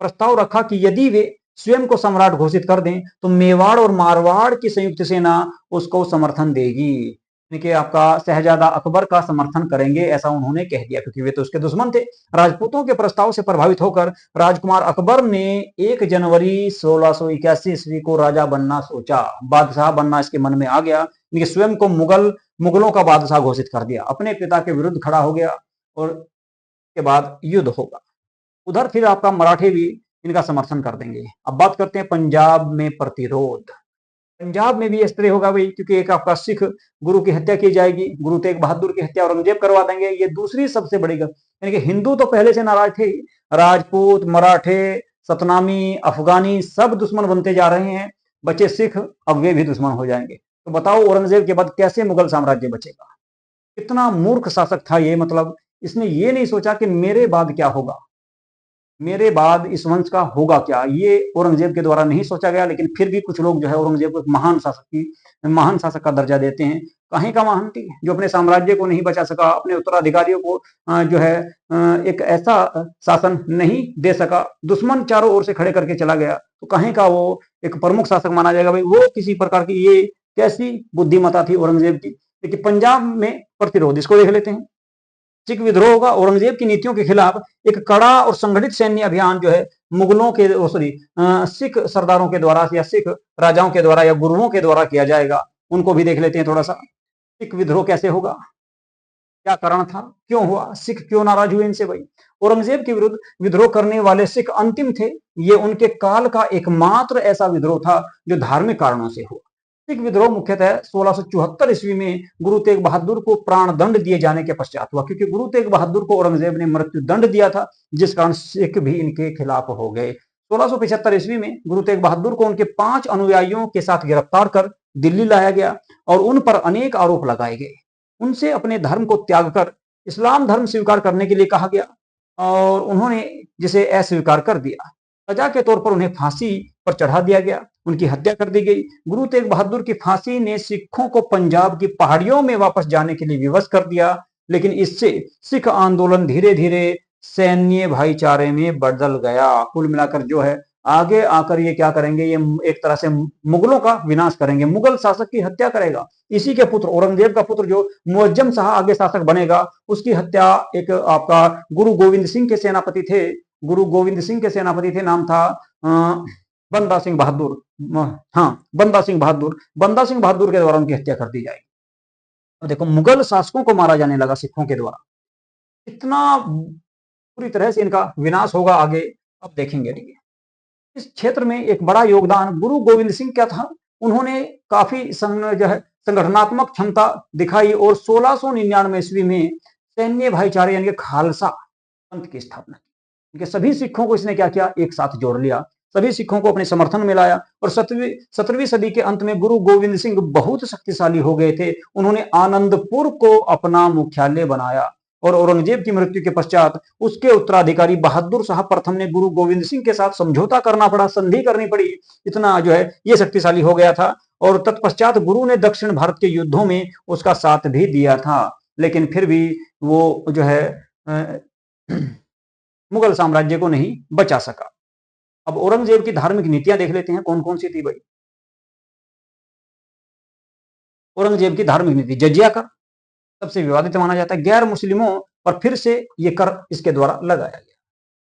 प्रस्ताव रखा कि यदि वे स्वयं को सम्राट घोषित कर दें तो मेवाड़ और मारवाड़ की संयुक्त सेना उसको समर्थन देगी, यानी आपका शहजादा अकबर का समर्थन करेंगे, ऐसा उन्होंने कह दिया, क्योंकि वे तो उसके दुश्मन थे। राजपूतों के प्रस्ताव से प्रभावित होकर राजकुमार अकबर ने 1 जनवरी 1681 ईस्वी को राजा बनना सोचा, बादशाह बनना इसके मन में आ गया। स्वयं को मुगलों का बादशाह घोषित कर दिया, अपने पिता के विरुद्ध खड़ा हो गया और के बाद युद्ध होगा। उधर फिर आपका मराठे भी इनका समर्थन कर देंगे। अब बात करते हैं पंजाब में प्रतिरोध। पंजाब में भी इस तरह होगा भाई, क्योंकि एक आपका सिख गुरु की हत्या की जाएगी, गुरु तेग बहादुर की हत्या औरंगजेब करवा देंगे। ये दूसरी सबसे बड़ी यानी कि हिंदू तो पहले से नाराज थे, राजपूत, मराठे, सतनामी, अफगानी सब दुश्मन बनते जा रहे हैं। बचे सिख, अब वे भी दुश्मन हो जाएंगे। तो बताओ औरंगजेब के बाद कैसे मुगल साम्राज्य बचेगा? कितना मूर्ख शासक था ये, मतलब इसने ये नहीं सोचा कि मेरे बाद क्या होगा, मेरे बाद इस वंश का होगा क्या, ये औरंगजेब के द्वारा नहीं सोचा गया। लेकिन फिर भी कुछ लोग जो है औरंगजेब को महान शासक का दर्जा देते हैं। कहीं का महान थी, जो अपने साम्राज्य को नहीं बचा सका, अपने उत्तराधिकारियों को जो है एक ऐसा शासन नहीं दे सका, दुश्मन चारों ओर से खड़े करके चला गया, तो कहीं का वो एक प्रमुख शासक माना जाएगा भाई? वो किसी प्रकार की ये कैसी बुद्धिमत्ता थी औरंगजेब की। लेकिन पंजाब में प्रतिरोध, इसको देख लेते हैं। सिख विद्रोह होगा। औरंगजेब की नीतियों के खिलाफ एक कड़ा और संगठित सैन्य अभियान जो है मुगलों के सिख सरदारों के द्वारा या सिख राजाओं के द्वारा या गुरुओं के द्वारा किया जाएगा। उनको भी देख लेते हैं थोड़ा सा। सिख विद्रोह कैसे होगा, क्या कारण था, क्यों हुआ, सिख क्यों नाराज हुए इनसे भाई? औरंगजेब के विरुद्ध विद्रोह करने वाले सिख अंतिम थे। ये उनके काल का एकमात्र ऐसा विद्रोह था जो धार्मिक कारणों से हुआ। सिख विद्रोह मुख्यतः 1674 ईस्वी में गुरु तेग बहादुर को प्राण दंड दिए जाने के पश्चात हुआ, क्योंकि गुरु तेग बहादुर को औरंगजेब ने मृत्यु दंड दिया था, जिस कारण सिख भी इनके खिलाफ हो गए। 1675 ईस्वी में गुरु तेग बहादुर को उनके 5 अनुयायियों के साथ गिरफ्तार कर दिल्ली लाया गया और उन पर अनेक आरोप लगाए गए। उनसे अपने धर्म को त्याग कर इस्लाम धर्म स्वीकार करने के लिए कहा गया और उन्होंने जिसे अस्वीकार कर दिया। सजा के तौर पर उन्हें फांसी पर चढ़ा दिया गया, उनकी हत्या कर दी गई। गुरु तेग बहादुर की फांसी ने सिखों को पंजाब की पहाड़ियों में वापस जाने के लिए विवश कर दिया, लेकिन इससे सिख आंदोलन धीरे धीरे सैन्य भाईचारे में बदल गया। कुल मिलाकर जो है आगे आकर ये क्या करेंगे, ये एक तरह से मुगलों का विनाश करेंगे, मुगल शासक की हत्या करेगा। इसी के पुत्र औरंगजेब का पुत्र जो मुअज्जम शाह आगे शासक बनेगा, उसकी हत्या एक आपका गुरु गोविंद सिंह के सेनापति थे, गुरु गोविंद सिंह के सेनापति थे, नाम था बंदा सिंह बहादुर। हाँ, बंदा सिंह बहादुर के द्वारा उनकी हत्या कर दी जाएगी। और देखो मुगल शासकों को मारा जाने लगा सिखों के द्वारा, इतना पूरी तरह से इनका विनाश होगा आगे, अब देखेंगे। इस क्षेत्र में एक बड़ा योगदान गुरु गोविंद सिंह का था। उन्होंने काफी जो है संगठनात्मक क्षमता दिखाई और 1699 ईस्वी में सैन्य भाईचारे यानी खालसा पंथ की स्थापना की। सभी सिखों को इसने क्या किया, एक साथ जोड़ लिया, सभी सिखों को अपने समर्थन में लाया और 17वीं सदी के अंत में गुरु गोविंद सिंह बहुत शक्तिशाली हो गए थे। उन्होंने आनंदपुर को अपना मुख्यालय बनाया और औरंगजेब की मृत्यु के पश्चात उसके उत्तराधिकारी बहादुर शाह प्रथम ने गुरु गोविंद सिंह के साथ समझौता करना पड़ा, संधि करनी पड़ी, इतना जो है ये शक्तिशाली हो गया था। और तत्पश्चात गुरु ने दक्षिण भारत के युद्धों में उसका साथ भी दिया था, लेकिन फिर भी वो जो है मुगल साम्राज्य को नहीं बचा सका। अब औरंगजेब की धार्मिक नीतियां देख लेते हैं कौन कौन सी थी भाई। औरंगजेब की धार्मिक नीति, जजिया कर सबसे विवादित माना जाता है। गैर मुस्लिमों पर फिर से ये कर इसके द्वारा लगाया गया,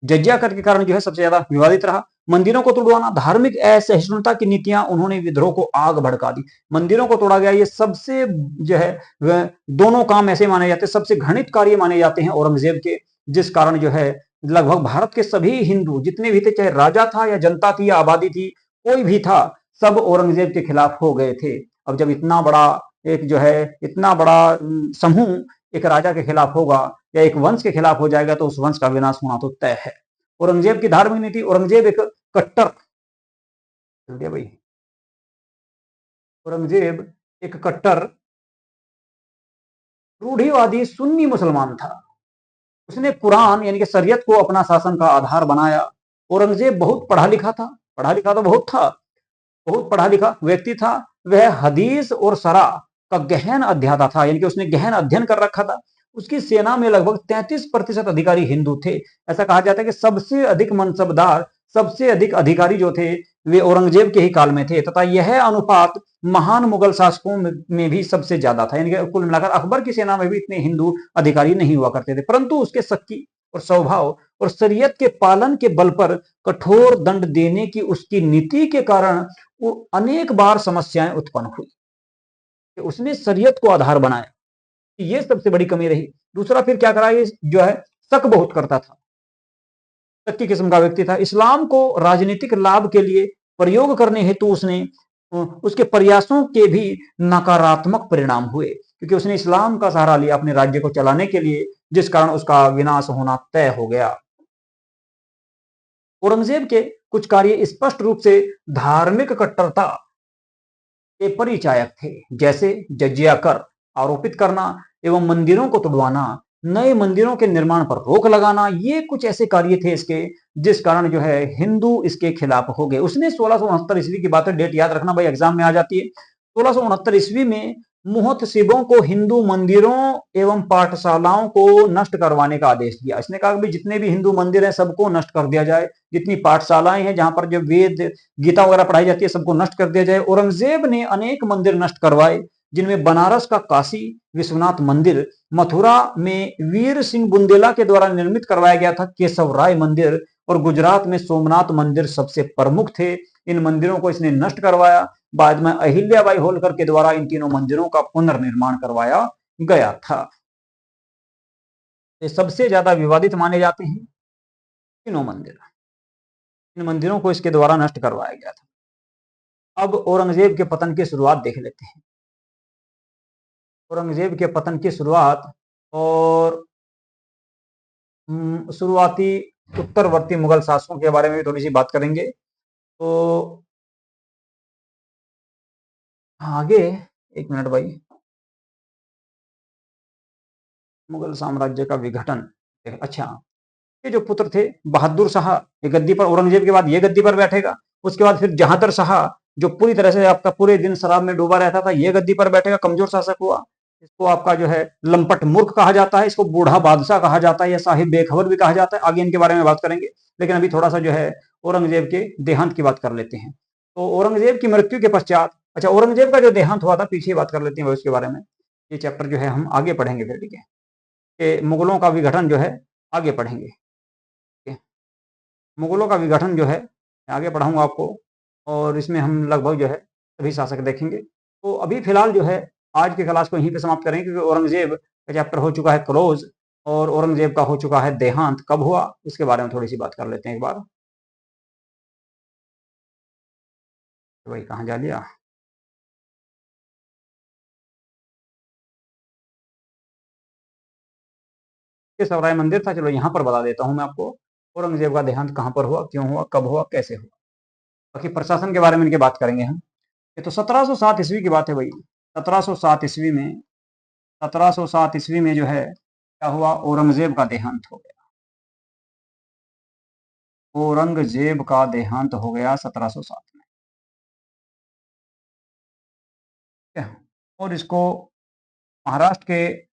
जजिया कर के कारण जो है सबसे ज्यादा विवादित रहा। मंदिरों को तोड़वाना, धार्मिक असहिष्णुता की नीतियां, उन्होंने विद्रोह को आग भड़का दी, मंदिरों को तोड़ा गया। ये सबसे जो है दोनों काम ऐसे माने जाते हैं, सबसे घृणित कार्य माने जाते हैं औरंगजेब के, जिस कारण जो है लगभग भारत के सभी हिंदू जितने भी थे, चाहे राजा था या जनता थी या आबादी थी, कोई भी था, सब औरंगजेब के खिलाफ हो गए थे। अब जब इतना बड़ा एक जो है इतना बड़ा समूह एक राजा के खिलाफ होगा या एक वंश के खिलाफ हो जाएगा, तो उस वंश का विनाश होना तो तय है। औरंगजेब की धार्मिक नीति, औरंगजेब एक कट्टर भाई, औरंगजेब एक कट्टर रूढ़िवादी सुन्नी मुसलमान था। उसने कुरान यानी कि शरीयत को अपना शासन का आधार बनाया। औरंगजेब बहुत पढ़ा लिखा था, पढ़ा लिखा तो बहुत था, बहुत पढ़ा लिखा व्यक्ति था। वह हदीस और शरा का गहन अध्याता था, यानी कि उसने गहन अध्ययन कर रखा था। उसकी सेना में लगभग 33% अधिकारी हिंदू थे। ऐसा कहा जाता है कि सबसे अधिक मनसबदार, सबसे अधिक अधिकारी जो थे वे औरंगजेब के ही काल में थे, तथा यह अनुपात महान मुगल शासकों में भी सबसे ज्यादा था। यानी कि कुल मिलाकर अकबर की सेना में भी इतने हिंदू अधिकारी नहीं हुआ करते थे, परंतु उसके शक्ति और स्वभाव और शरीयत के पालन के बल पर कठोर दंड देने की उसकी नीति के कारण वो अनेक बार समस्याएं उत्पन्न हुई कि उसने शरीयत को आधार बनाया। ये सबसे बड़ी कमी रही। दूसरा फिर क्या करा, ये जो है शक बहुत करता था, शक की किस्म का व्यक्ति था। इस्लाम को राजनीतिक लाभ के लिए प्रयोग करने हेतु उसने उसके प्रयासों के भी नकारात्मक परिणाम हुए, क्योंकि उसने इस्लाम का सहारा लिया अपने राज्य को चलाने के लिए, जिस कारण उसका विनाश होना तय हो गया। औरंगजेब के कुछ कार्य स्पष्ट रूप से धार्मिक कट्टरता के परिचायक थे, जैसे जजिया कर आरोपित करना एवं मंदिरों को तुड़वाना, नए मंदिरों के निर्माण पर रोक लगाना। ये कुछ ऐसे कार्य थे इसके, जिस कारण जो है हिंदू इसके खिलाफ हो गए। उसने 1669 ईस्वी की बात है, डेट याद रखना भाई, एग्जाम में आ जाती है। 1669 ईस्वी में मुहतसिबों को हिंदू मंदिरों एवं पाठशालाओं को नष्ट करवाने का आदेश दिया। इसने कहा कि जितने भी हिंदू मंदिर हैं सबको नष्ट कर दिया जाए, जितनी पाठशालाएं हैं जहां पर जो वेद गीता वगैरह पढ़ाई जाती है सबको नष्ट कर दिया जाए। औरंगजेब ने अनेक मंदिर नष्ट करवाए, जिनमें बनारस का काशी विश्वनाथ मंदिर, मथुरा में वीर सिंह बुंदेला के द्वारा निर्मित करवाया गया था केशव राय मंदिर, और गुजरात में सोमनाथ मंदिर सबसे प्रमुख थे। इन मंदिरों को इसने नष्ट करवाया। बाद में अहिल्याबाई होलकर के द्वारा इन तीनों मंदिरों का पुनर्निर्माण करवाया गया था। ये सबसे ज्यादा विवादित माने जाते हैं तीनों मंदिर। इन मंदिरों को इसके द्वारा नष्ट करवाया गया था। अब औरंगजेब के पतन की शुरुआत देख लेते हैं। औरंगजेब के पतन की शुरुआत और शुरुआती उत्तरवर्ती मुगल शासकों के बारे में भी थोड़ी सी बात करेंगे। तो आगे एक मिनट भाई, मुगल साम्राज्य का विघटन। अच्छा, ये जो पुत्र थे बहादुर शाह, ये गद्दी पर, औरंगजेब के बाद ये गद्दी पर बैठेगा। उसके बाद फिर जहांदर शाह, जो पूरी तरह से आपका पूरे दिन शराब में डूबा रहता था, ये गद्दी पर बैठेगा, कमजोर शासक हुआ। इसको आपका जो है लंपट मूर्ख कहा जाता है, इसको बूढ़ा बादशाह कहा जाता है, या साहिब बेखबर भी कहा जाता है। आगे इनके बारे में बात करेंगे, लेकिन अभी थोड़ा सा जो है औरंगजेब के देहांत की बात कर लेते हैं। तो औरंगजेब की मृत्यु के पश्चात, अच्छा औरंगजेब का जो देहांत हुआ था पीछे बात कर लेते हैं उसके बारे में। ये चैप्टर जो है हम आगे पढ़ेंगे फिर, ठीक है, कि मुगलों का विघटन जो है आगे पढ़ेंगे। मुगलों का विघटन जो है आगे पढ़ाऊंगा आपको, और इसमें हम लगभग जो है सभी शासक देखेंगे। तो अभी फिलहाल जो है आज की क्लास को यहीं पे समाप्त करेंगे, क्योंकि औरंगजेब का चैप्टर हो चुका है क्लोज, और औरंगजेब का हो चुका है देहांत। कब हुआ उसके बारे में थोड़ी सी बात कर लेते हैं एक बार। तो भाई कहाँ जा लिया? ये सवाई मंदिर था, चलो यहाँ पर बता देता हूँ मैं आपको औरंगजेब का देहांत कहाँ पर हुआ, क्यों हुआ, कब हुआ, कैसे हुआ। बाकी प्रशासन के बारे में इनके बात करेंगे हम। ये तो 1707 ईस्वी की बात है भाई। 1707 ईस्वी में 1707 ईस्वी में जो है क्या हुआ, औरंगजेब का देहांत हो गया। औरंगजेब का देहांत हो गया 1707 में, ठीक है। और इसको महाराष्ट्र के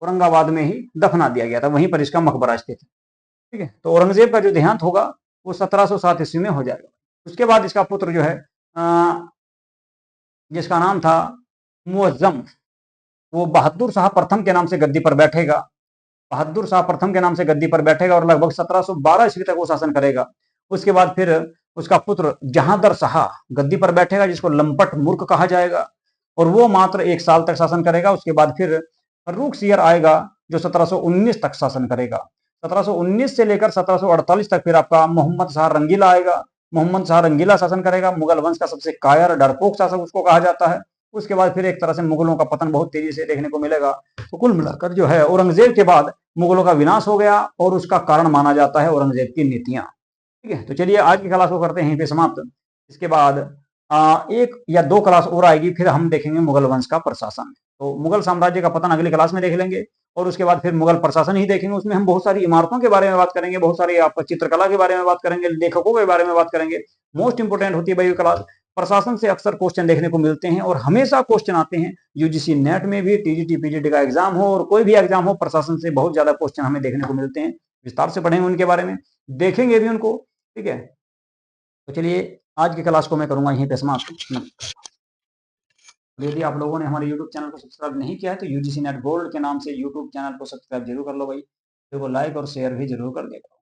औरंगाबाद में ही दफना दिया गया था, वहीं पर इसका मकबरा स्थित है, ठीक है। तो औरंगजेब का जो देहांत होगा वो 1707 ईस्वी में हो जाएगा। उसके बाद इसका पुत्र जो है जिसका नाम था मुअज्जम, वो बहादुर शाह प्रथम के नाम से गद्दी पर बैठेगा। बहादुर शाह प्रथम के नाम से गद्दी पर बैठेगा और लगभग 1712 ईस्वी तक वो शासन करेगा। उसके बाद फिर उसका पुत्र जहांदर शाह गद्दी पर बैठेगा, जिसको लंपट मूर्ख कहा जाएगा, और वो मात्र 1 साल तक शासन करेगा। उसके बाद फिर फर्रुख सियर आएगा जो 1719 तक शासन करेगा। 1719 से लेकर 1748 तक फिर आपका मोहम्मद शाह रंगीला आएगा। मोहम्मद शाह रंगीला शासन करेगा। मुगल वंश का सबसे कायर डरपोक शासक उसको कहा जाता है। उसके बाद फिर एक तरह से मुगलों का पतन बहुत तेजी से देखने को मिलेगा। तो कुल मिलाकर जो है औरंगजेब के बाद मुगलों का विनाश हो गया और उसका कारण माना जाता है औरंगजेब की नीतियां। ठीक है, तो चलिए आज की क्लास को करते हैं यहीं पे समाप्त। इसके बाद एक या दो क्लास और आएगी, फिर हम देखेंगे मुगल वंश का प्रशासन। तो मुगल साम्राज्य का पतन अगली क्लास में देख लेंगे और उसके बाद फिर मुगल प्रशासन ही देखेंगे। उसमें हम बहुत सारी इमारतों के बारे में बात करेंगे, बहुत सारी आप चित्रकला के बारे में बात करेंगे, लेखकों के बारे में बात करेंगे। मोस्ट इंपोर्टेंट होती है भाई क्लास। प्रशासन से अक्सर क्वेश्चन देखने को मिलते हैं और हमेशा क्वेश्चन आते हैं। यूजीसी नेट में भी, टीजीटी पीजीटी का एग्जाम हो और कोई भी एग्जाम हो, प्रशासन से बहुत ज्यादा क्वेश्चन हमें देखने को मिलते हैं। विस्तार से पढ़ेंगे उनके बारे में, देखेंगे भी उनको। ठीक है, तो चलिए आज की क्लास को मैं करूंगा यहीं पे समाप्त। यदि आप लोगों ने हमारे यूट्यूब चैनल को सब्सक्राइब नहीं किया है तो यूजीसी नेट गोल्ड के नाम से यूट्यूब चैनल को सब्सक्राइब जरूर कर लो भाई। देखो लाइक और शेयर भी जरूर कर देगा।